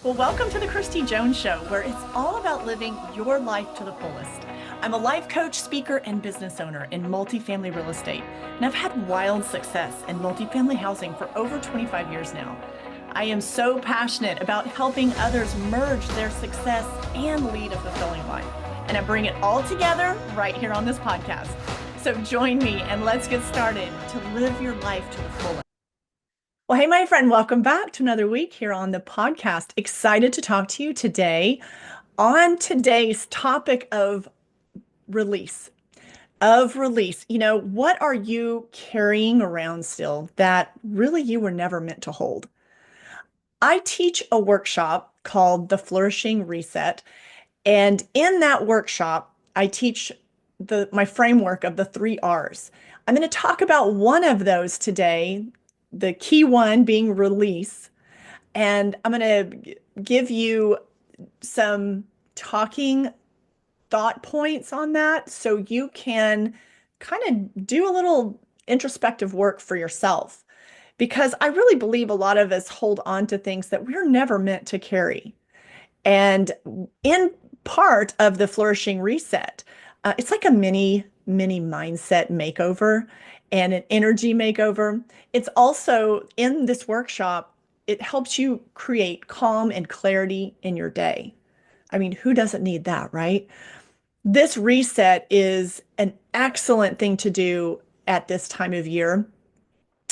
Well, welcome to the Christy Jones Show, where it's all about living your life to the fullest. I'm a life coach, speaker, and business owner in multifamily real estate, and I've had wild success in multifamily housing for over 25 years now. I am so passionate about helping others merge their success and lead a fulfilling life, and I bring it all together right here on this podcast. So join me and let's get started to live your life to the fullest. Well, hey, my friend, welcome back to another week here on the podcast. Excited to talk to you today on today's topic of release. What are you carrying around still that really you were never meant to hold? I teach a workshop called the Flourishing Reset. And in that workshop, I teach my framework of the 3 R's. I'm going to talk about one of those today, the key one being release. And I'm going to give you some talking thought points on that so you can kind of do a little introspective work for yourself. Because I really believe a lot of us hold on to things that we're never meant to carry. And in part of the Flourishing Reset, it's like a mini mindset makeover and an energy makeover. It's also in this workshop, it helps you create calm and clarity in your day. I mean, who doesn't need that, right? This reset is an excellent thing to do at this time of year.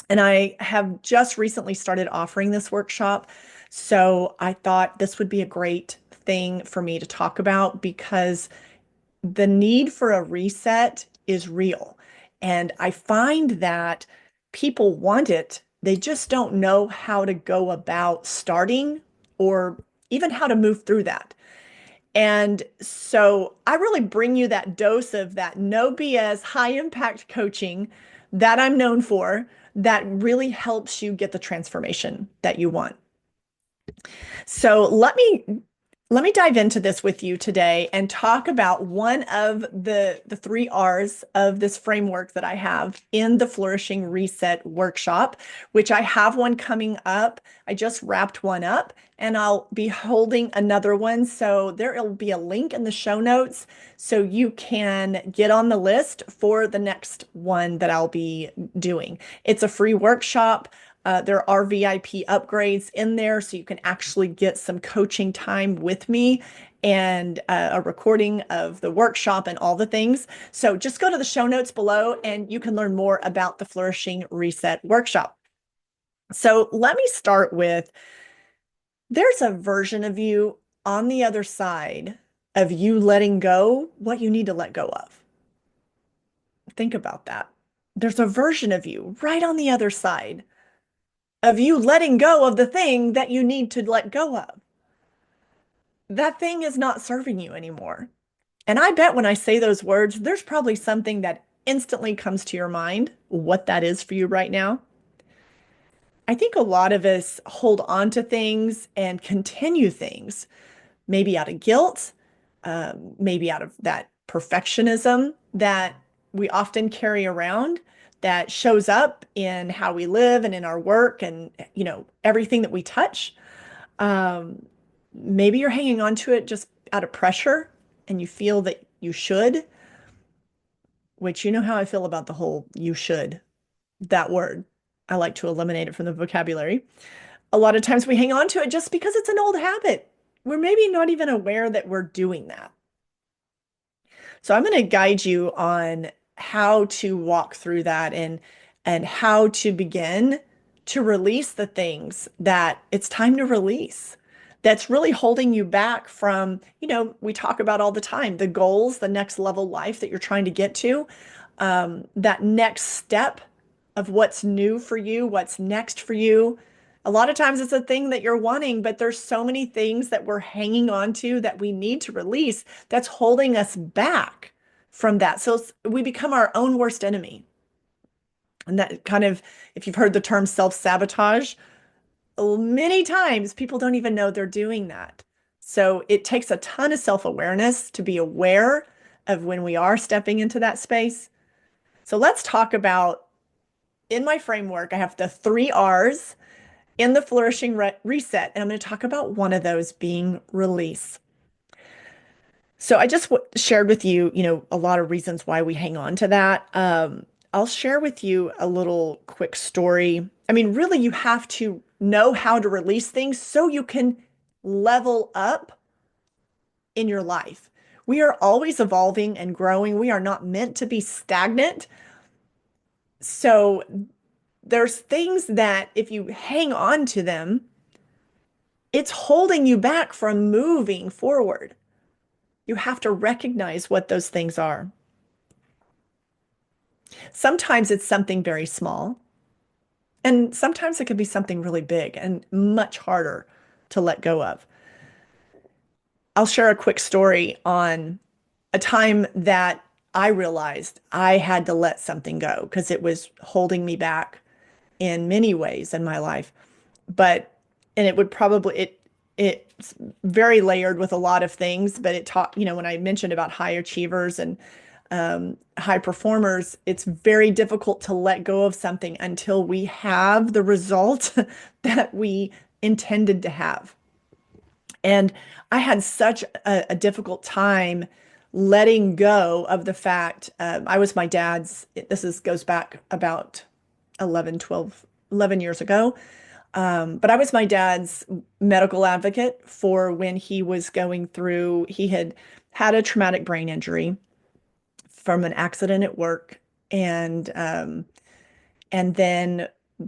And I have just recently started offering this workshop. So I thought this would be a great thing for me to talk about because the need for a reset is real. And I find that people want it. They just don't know how to go about starting or even how to move through that. And so I really bring you that dose of that no BS, high impact coaching that I'm known for that really helps you get the transformation that you want. So let me dive into this with you today and talk about one of the 3 R's of this framework that I have in the Flourishing Reset workshop, which I have one coming up. I just wrapped one up and I'll be holding another one. So there will be a link in the show notes so you can get on the list for the next one that I'll be doing. It's a free workshop. There are VIP upgrades in there so you can actually get some coaching time with me and a recording of the workshop and all the things. So just go to the show notes below and you can learn more about the Flourishing Reset workshop. So let me start with, there's a version of you on the other side of you letting go what you need to let go of. Think about that. There's a version of you right on the other side of you letting go of the thing that you need to let go of. That thing is not serving you anymore. And I bet when I say those words, there's probably something that instantly comes to your mind, what that is for you right now. I think a lot of us hold on to things and continue things, maybe out of guilt, maybe out of that perfectionism that we often carry around that shows up in how we live and in our work and, everything that we touch. Maybe you're hanging on to it just out of pressure and you feel that you should, which you know how I feel about the whole you should, that word. I like to eliminate it from the vocabulary. A lot of times we hang on to it just because it's an old habit. We're maybe not even aware that we're doing that. So I'm going to guide you on how to walk through that and how to begin to release the things that it's time to release. That's really holding you back from, we talk about all the time, the goals, the next level life that you're trying to get to, that next step of what's new for you, what's next for you. A lot of times it's a thing that you're wanting, but there's so many things that we're hanging on to that we need to release that's holding us back from that. So we become our own worst enemy. And that kind of, if you've heard the term self-sabotage, many times people don't even know they're doing that. So it takes a ton of self-awareness to be aware of when we are stepping into that space. So let's talk about, in my framework, I have the 3 R's. in the Flourishing Reset. And I'm going to talk about one of those being release. So I just shared with you, a lot of reasons why we hang on to that. I'll share with you a little quick story. I mean, really, you have to know how to release things so you can level up in your life. We are always evolving and growing. We are not meant to be stagnant. So there's things that if you hang on to them, it's holding you back from moving forward. You have to recognize what those things are. Sometimes it's something very small, and sometimes it could be something really big and much harder to let go of. I'll share a quick story on a time that I realized I had to let something go because it was holding me back in many ways in my life. But and it would probably it's very layered with a lot of things, but it taught, when I mentioned about high achievers and high performers, it's very difficult to let go of something until we have the result that we intended to have. And I had such a difficult time letting go of the fact I was my dad's, this is goes back about 11, 12, 11 years ago. But I was my dad's medical advocate for when he was going through, he had had a traumatic brain injury from an accident at work. And then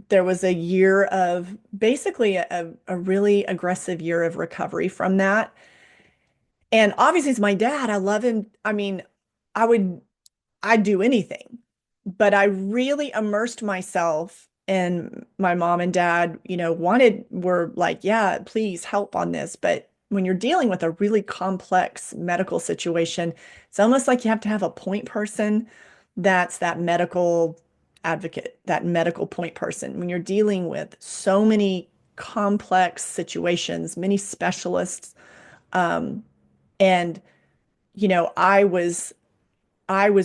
there was a year of basically a really aggressive year of recovery from that. And obviously, it's my dad. I love him. I mean, I would I'd do anything. But I really immersed myself, and my mom and dad, were like, yeah, please help on this. But when you're dealing with a really complex medical situation, it's almost like you have to have a point person that's that medical advocate, that medical point person. When you're dealing with so many complex situations, many specialists, um, and I was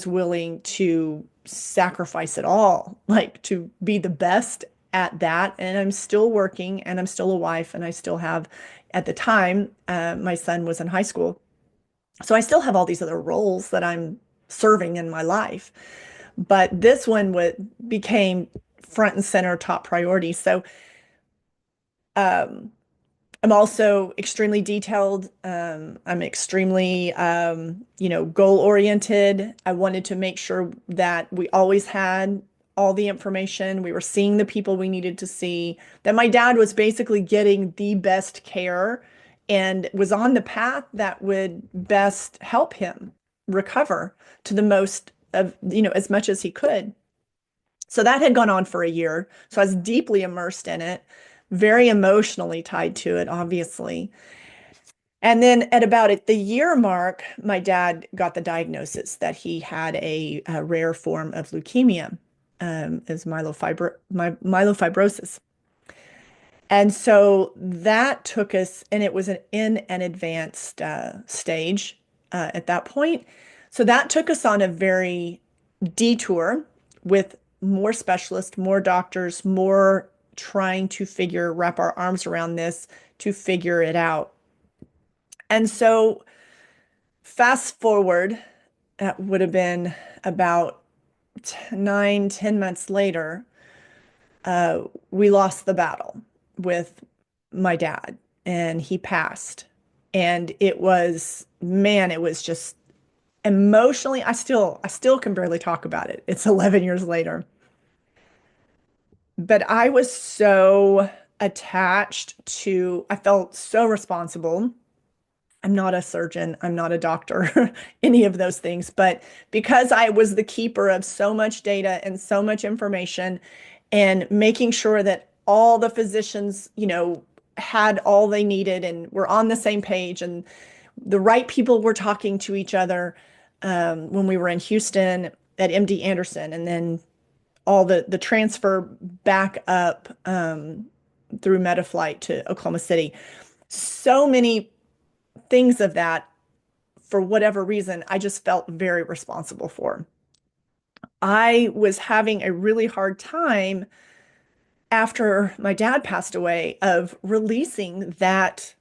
willing to sacrifice it all, like to be the best at that. And I'm still working and I'm still a wife and I still have, at the time, my son was in high school. So I still have all these other roles that I'm serving in my life. But this one became front and center top priority. So, um, I'm also extremely detailed. I'm extremely, goal oriented. I wanted to make sure that we always had all the information. We were seeing the people we needed to see, that my dad was basically getting the best care and was on the path that would best help him recover to the most of, as much as he could. So that had gone on for a year. So I was deeply immersed in it, very emotionally tied to it, obviously. And then at about the year mark, my dad got the diagnosis that he had a rare form of leukemia, is myelofibrosis. And so that took us, and it was in an advanced stage at that point. So that took us on a very detour with more specialists, more doctors, more trying to wrap our arms around this to figure it out. And so fast forward, that would have been about 9, 10 months later, we lost the battle with my dad and he passed. And it was, man, it was just emotionally, I still can barely talk about it. It's 11 years later. But I was so attached to, I felt so responsible. I'm not a surgeon, I'm not a doctor, any of those things. But because I was the keeper of so much data and so much information and making sure that all the physicians, had all they needed and were on the same page and the right people were talking to each other, when we were in Houston at MD Anderson, and then all the transfer back up through Metaflight to Oklahoma City. So many things of that, for whatever reason, I just felt very responsible for. I was having a really hard time after my dad passed away of releasing that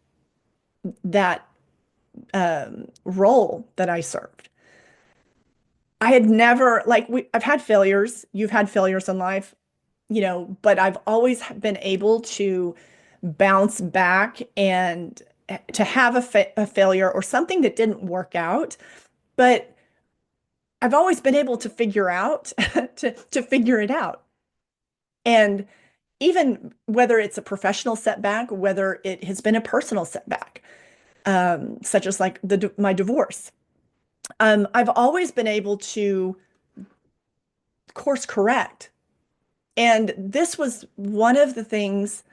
role that I served. I had never I've had failures. You've had failures in life, but I've always been able to bounce back and to have a failure or something that didn't work out. But I've always been able to figure out to figure it out. And even whether it's a professional setback, whether it has been a personal setback, such as like my divorce, I've always been able to course correct. And this was one of the things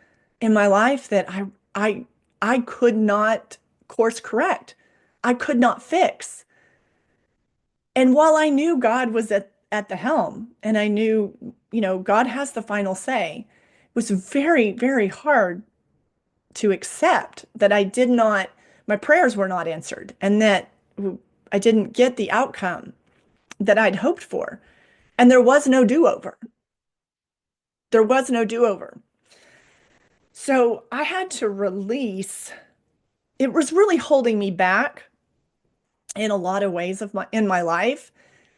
in my life that I I could not course correct. I could not fix. And while I knew God was at the helm and I knew, God has the final say, it was very, very hard to accept that my prayers were not answered and that I didn't get the outcome that I'd hoped for. And there was no do-over. There was no do-over. So I had to release. It was really holding me back in a lot of ways in my life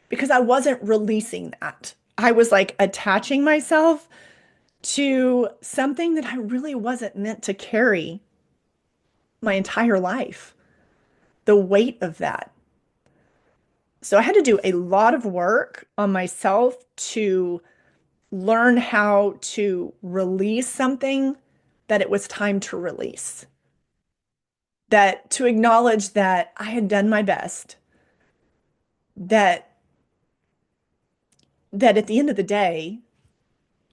because I wasn't releasing that. I was like attaching myself to something that I really wasn't meant to carry my entire life, the weight of that. So I had to do a lot of work on myself to learn how to release something that it was time to release. That to acknowledge that I had done my best, that at the end of the day,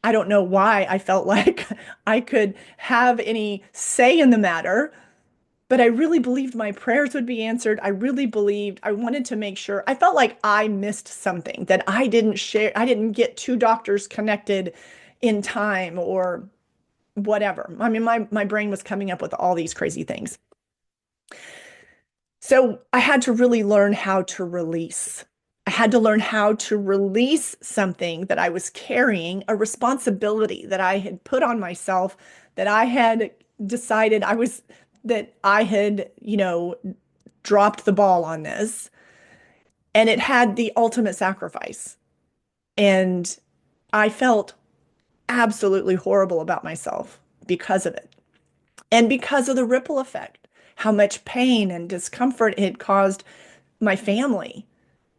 I don't know why I felt like I could have any say in the matter, but I really believed my prayers would be answered. I really believed I wanted to make sure. I felt like I missed something that I didn't share. I didn't get two doctors connected in time or whatever. I mean, my brain was coming up with all these crazy things. So I had to really learn how to release. I had to learn how to release something that I was carrying, a responsibility that I had put on myself, that I had decided that I had, dropped the ball on this. And it had the ultimate sacrifice. And I felt absolutely horrible about myself because of it. And because of the ripple effect, how much pain and discomfort it caused my family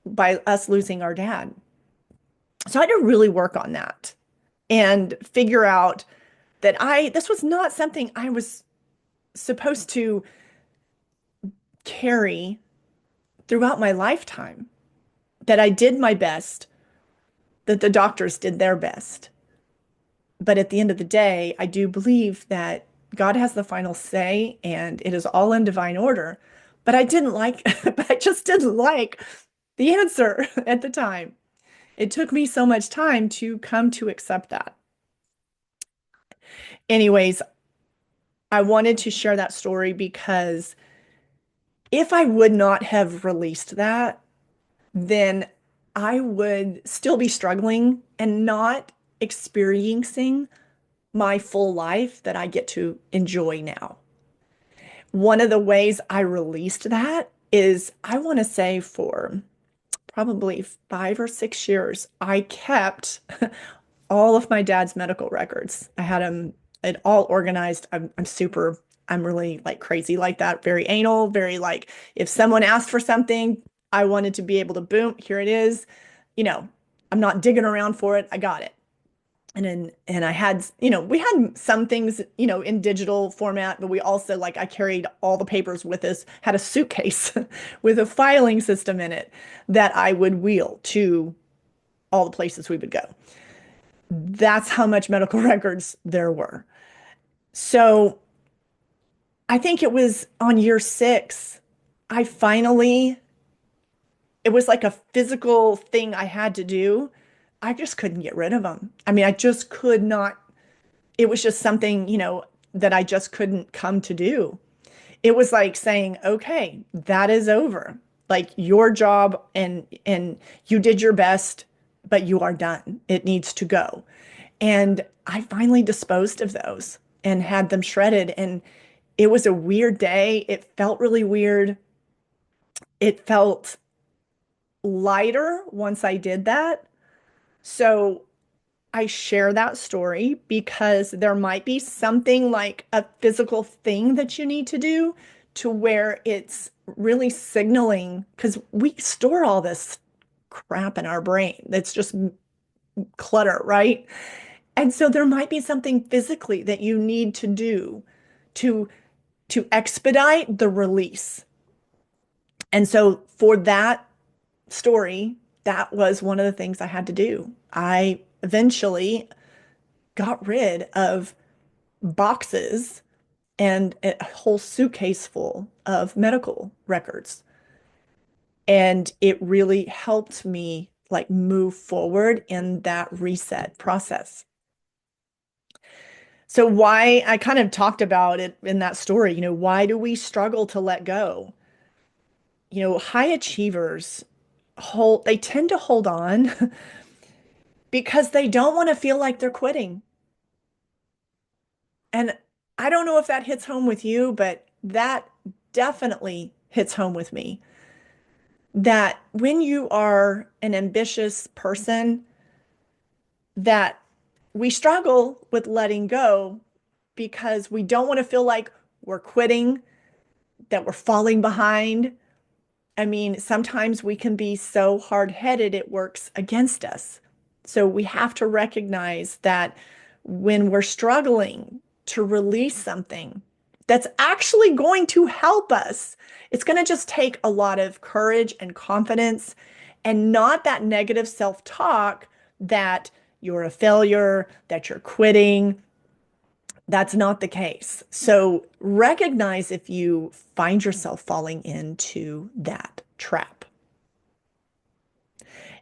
by us losing our dad. So I had to really work on that and figure out that this was not something I was supposed to carry throughout my lifetime, that I did my best, that the doctors did their best. But at the end of the day, I do believe that God has the final say and it is all in divine order. But but I just didn't like the answer at the time. It took me so much time to come to accept that. Anyways, I wanted to share that story because if I would not have released that, then I would still be struggling and not experiencing my full life that I get to enjoy now. One of the ways I released that is I want to say for probably 5 or 6 years, I kept all of my dad's medical records. I had them it all organized. I'm really like crazy like that, very anal, very like if someone asked for something, I wanted to be able to boom, here it is. You know, I'm not digging around for it. I got it. And I had, we had some things, in digital format, but we also like I carried all the papers with us, had a suitcase with a filing system in it that I would wheel to all the places we would go. That's how much medical records there were. So I think it was on year 6, I finally, it was like a physical thing I had to do. I just couldn't get rid of them. I mean, I just could not. It was just something, that I just couldn't come to do. It was like saying, okay, that is over. Like your job and you did your best, but you are done. It needs to go. And I finally disposed of those and had them shredded. And it was a weird day. It felt really weird. It felt lighter once I did that. So I share that story because there might be something like a physical thing that you need to do to where it's really signaling, because we store all this crap in our brain that's just clutter, right? And so there might be something physically that you need to do to expedite the release. And so for that story, that was one of the things I had to do. I eventually got rid of boxes and a whole suitcase full of medical records. And it really helped me like move forward in that reset process. So why I kind of talked about it in that story, why do we struggle to let go? High achievers they tend to hold on because they don't want to feel like they're quitting. And I don't know if that hits home with you, but that definitely hits home with me. That when you are an ambitious person, that we struggle with letting go because we don't want to feel like we're quitting, that we're falling behind. I mean, sometimes we can be so hard-headed it works against us. So we have to recognize that when we're struggling to release something that's actually going to help us, it's going to just take a lot of courage and confidence and not that negative self-talk that you're a failure, that you're quitting. That's not the case. So recognize if you find yourself falling into that trap.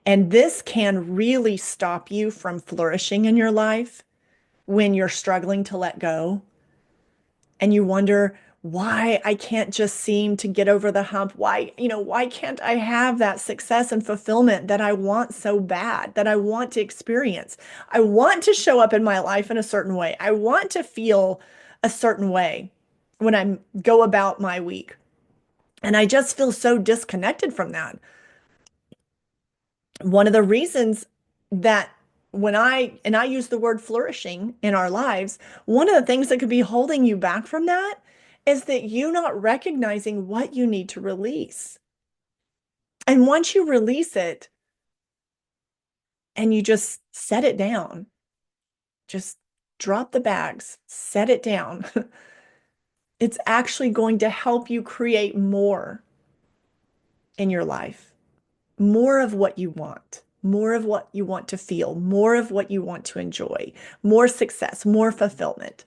And this can really stop you from flourishing in your life when you're struggling to let go and you wonder why I can't just seem to get over the hump. Why can't I have that success and fulfillment that I want so bad, that I want to experience? I want to show up in my life in a certain way. I want to feel a certain way when I go about my week. And I just feel so disconnected from that. One of the reasons that I use the word flourishing in our lives, one of the things that could be holding you back from that is that you not recognizing what you need to release. And once you release it and you just set it down, just drop the bags, set it down, it's actually going to help you create more in your life, more of what you want, more of what you want to feel, more of what you want to enjoy, more success, more fulfillment.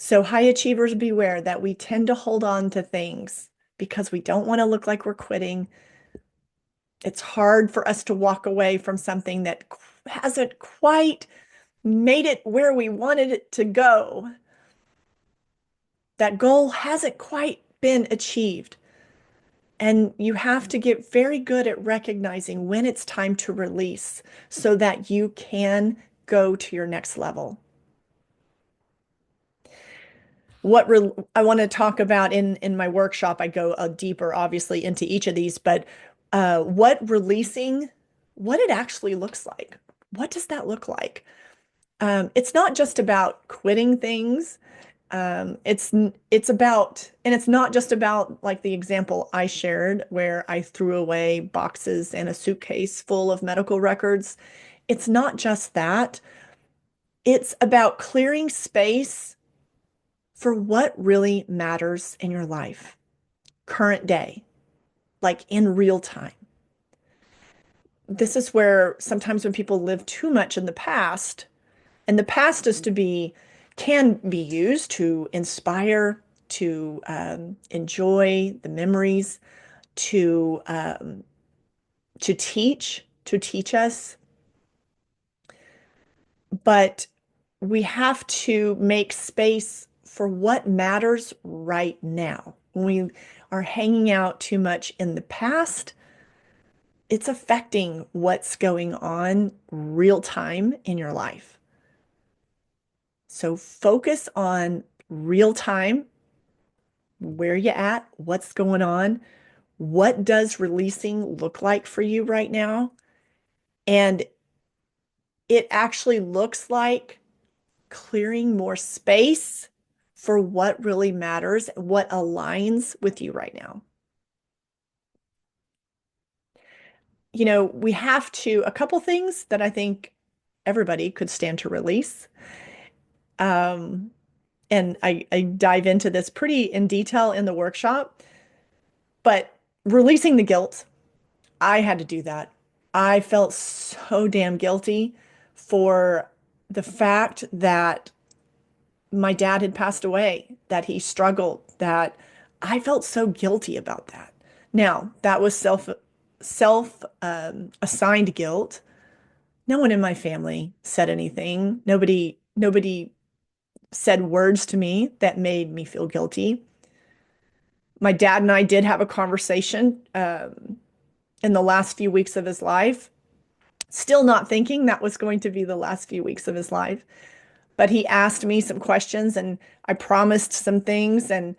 So high achievers beware that we tend to hold on to things because we don't want to look like we're quitting. It's hard for us to walk away from something that hasn't quite made it where we wanted it to go. That goal hasn't quite been achieved. And you have to get very good at recognizing when it's time to release so that you can go to your next level. I want to talk about in my workshop, I go deeper, obviously, into each of these, but what it actually looks like. What does that look like? It's not just about quitting things. It's about, and it's not just about like the example I shared where I threw away boxes and a suitcase full of medical records. It's not just that. It's about clearing space for what really matters in your life, current day, like in real time. This is where sometimes when people live too much in the past, and the past is can be used to inspire, to enjoy the memories, to to teach us. But we have to make space for what matters right now. When we are hanging out too much in the past, it's affecting what's going on real time in your life. So focus on real time, where you at, what's going on, what does releasing look like for you right now? And it actually looks like clearing more space for what really matters, what aligns with you right now. We have to, a couple things that I think everybody could stand to release. Um, and I dive into this pretty in detail in the workshop, but releasing the guilt, I had to do that. I felt so damn guilty for the fact that my dad had passed away, that he struggled, that I felt so guilty about that. Now, that was assigned guilt. No one in my family said anything. Nobody said words to me that made me feel guilty. My dad and I did have a conversation in the last few weeks of his life, still not thinking that was going to be the last few weeks of his life. But he asked me some questions and I promised some things and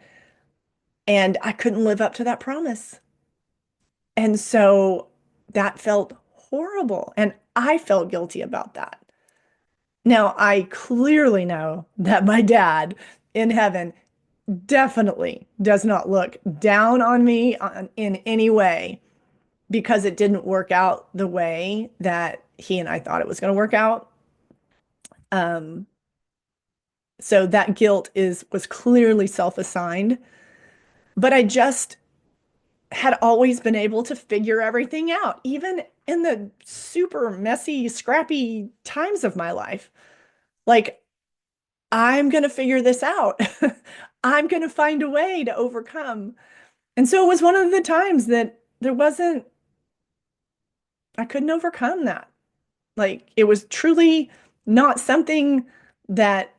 I couldn't live up to that promise. And so that felt horrible and I felt guilty about that. Now, I clearly know that my dad in heaven definitely does not look down on me in any way because it didn't work out the way that he and I thought it was going to work out. Um, so that guilt was clearly self-assigned, but I just had always been able to figure everything out, even in the super messy, scrappy times of my life. Like, I'm going to figure this out. I'm going to find a way to overcome. And so it was one of the times that I couldn't overcome that. Like, it was truly not something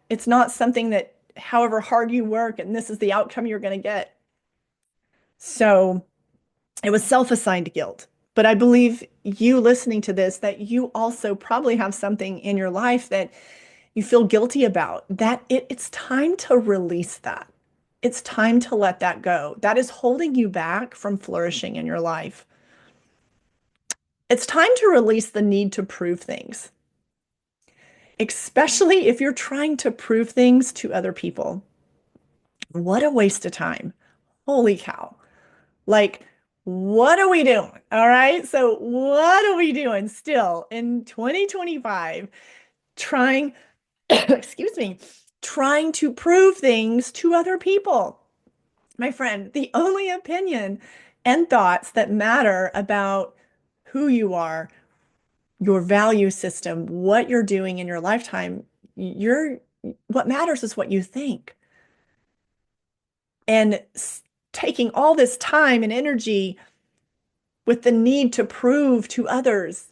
it's not something that, however hard you work, and this is the outcome you're going to get. So it was self-assigned guilt. But I believe you listening to this, that you also probably have something in your life that you feel guilty about, that it's time to release that. It's time to let that go. That is holding you back from flourishing in your life. It's time to release the need to prove things, especially if you're trying to prove things to other people. What a waste of time. Holy cow. Like, what are we doing? All right. So, what are we doing still in 2025 trying, excuse me, trying to prove things to other people? My friend, the only opinion and thoughts that matter about who you are, your value system, what you're doing in your lifetime, what matters is what you think. And taking all this time and energy with the need to prove to others,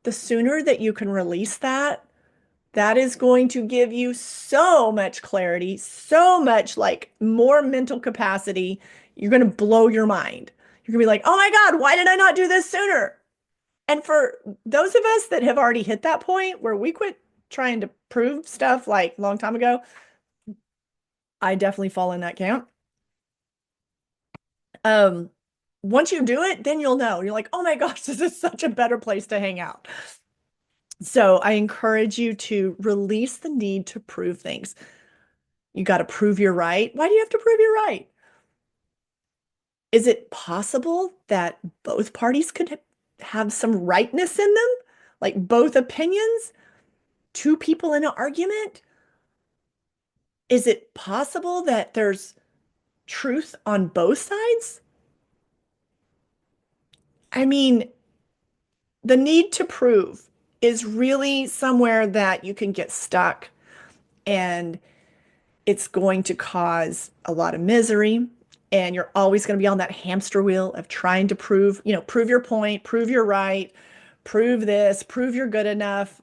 the sooner that you can release that, that is going to give you so much clarity, so much like more mental capacity. You're going to blow your mind. You're going to be like, oh my God, why did I not do this sooner? And for those of us that have already hit that point where we quit trying to prove stuff like a long time ago, I definitely fall in that camp. Um, Once you do it, then you'll know. You're like, oh my gosh, this is such a better place to hang out. So I encourage you to release the need to prove things. You got to prove you're right. Why do you have to prove you're right? Is it possible that both parties could have some rightness in them? Like both opinions? Two people in an argument? Is it possible that there's truth on both sides? I mean, the need to prove is really somewhere that you can get stuck and it's going to cause a lot of misery. And you're always going to be on that hamster wheel of trying to prove your point, prove you're right, prove this, prove you're good enough.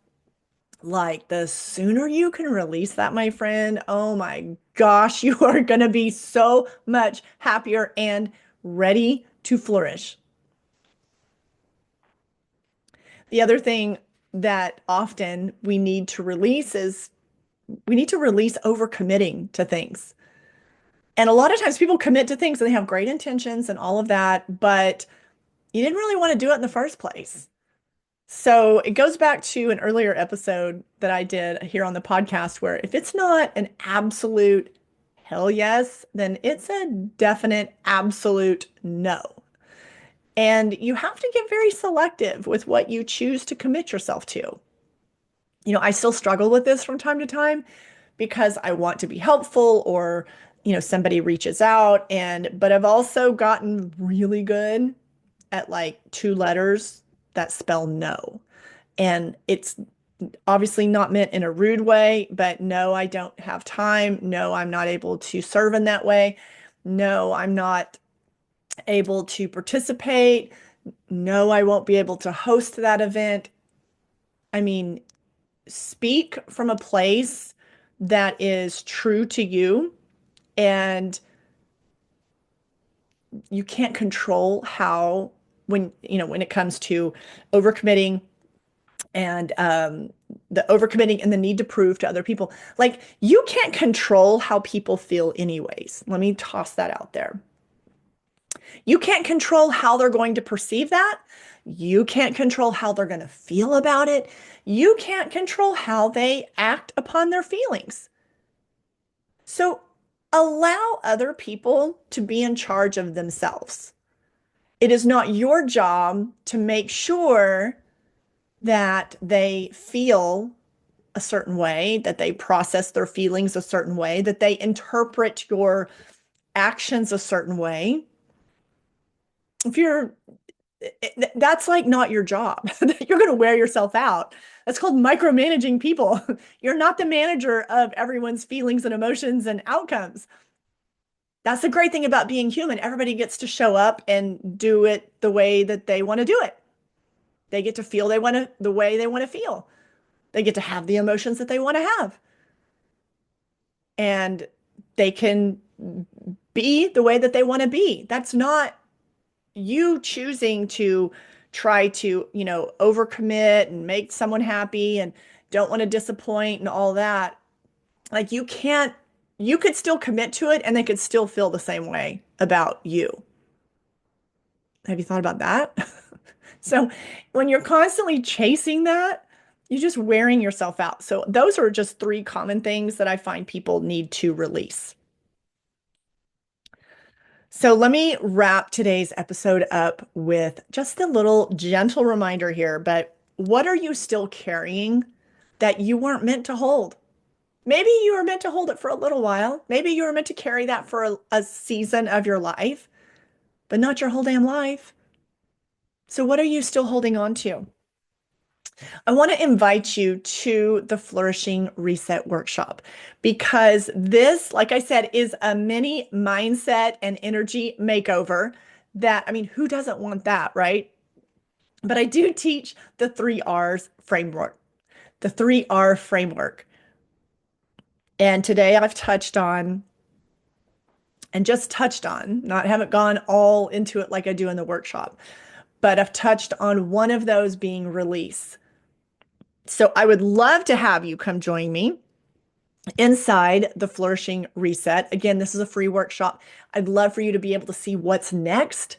Like the sooner you can release that, my friend, oh my gosh, you are going to be so much happier and ready to flourish. The other thing that often we need to release is we need to release overcommitting to things. And a lot of times people commit to things and they have great intentions and all of that, but you didn't really want to do it in the first place. So it goes back to an earlier episode that I did here on the podcast where if it's not an absolute hell yes, then it's a definite absolute no. And you have to get very selective with what you choose to commit yourself to. I still struggle with this from time to time because I want to be helpful or, somebody reaches out but I've also gotten really good at like two letters that spell no. And it's obviously not meant in a rude way, but no, I don't have time. No, I'm not able to serve in that way. No, I'm not able to participate. No, I won't be able to host that event. I mean, speak from a place that is true to you, and you can't control how when it comes to overcommitting and the overcommitting and the need to prove to other people. Like, you can't control how people feel anyways. Let me toss that out there. You can't control how they're going to perceive that. You can't control how they're going to feel about it. You can't control how they act upon their feelings. So allow other people to be in charge of themselves. It is not your job to make sure that they feel a certain way, that they process their feelings a certain way, that they interpret your actions a certain way. If you're, that's like not your job. You're going to wear yourself out. That's called micromanaging people. You're not the manager of everyone's feelings and emotions and outcomes. That's the great thing about being human. Everybody gets to show up and do it the way that they want to do it. They get to feel the way they want to feel. They get to have the emotions that they want to have. And they can be the way that they want to be. That's not you choosing to try to, overcommit and make someone happy and don't want to disappoint and all that. Like, you could still commit to it and they could still feel the same way about you. Have you thought about that? So when you're constantly chasing that, you're just wearing yourself out. So those are just three common things that I find people need to release. So let me wrap today's episode up with just a little gentle reminder here. But what are you still carrying that you weren't meant to hold? Maybe you were meant to hold it for a little while. Maybe you were meant to carry that for a season of your life, but not your whole damn life. So what are you still holding on to? I want to invite you to the Flourishing Reset workshop because this, like I said, is a mini mindset and energy makeover that, I mean, who doesn't want that, right? But I do teach the 3 R's framework, the 3R framework. And today I've touched on and just touched on, not haven't gone all into it like I do in the workshop, but I've touched on one of those being release. So I would love to have you come join me inside the Flourishing Reset. Again, this is a free workshop. I'd love for you to be able to see what's next.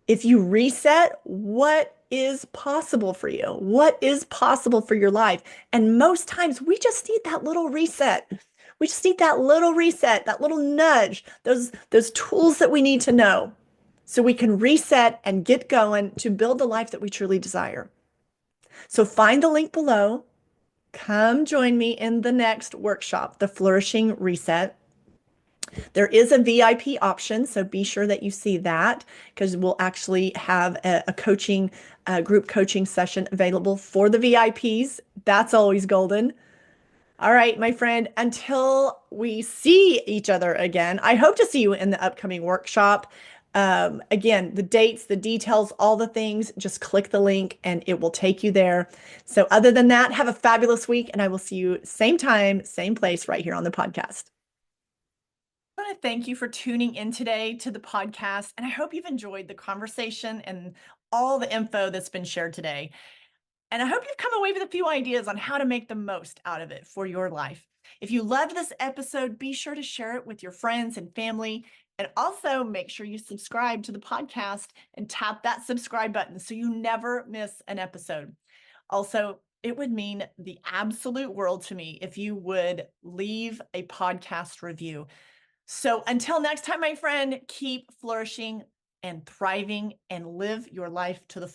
If you reset, what is possible for you? What is possible for your life? And most times we just need that little reset. We just need that little reset, that little nudge, those tools that we need to know so we can reset and get going to build the life that we truly desire. So find the link below. Come join me in the next workshop, the Flourishing Reset. There is a VIP option, so be sure that you see that because we'll actually have a group coaching session available for the VIPs. That's always golden. All right, my friend, until we see each other again, I hope to see you in the upcoming workshop. Again, the dates, the details, all the things, just click the link and it will take you there. So other than that, have a fabulous week and I will see you same time, same place right here on the podcast. I want to thank you for tuning in today to the podcast, and I hope you've enjoyed the conversation and all the info that's been shared today. And I hope you've come away with a few ideas on how to make the most out of it for your life. If you loved this episode, be sure to share it with your friends and family. And also make sure you subscribe to the podcast and tap that subscribe button so you never miss an episode. Also, it would mean the absolute world to me if you would leave a podcast review. So until next time, my friend, keep flourishing and thriving and live your life to the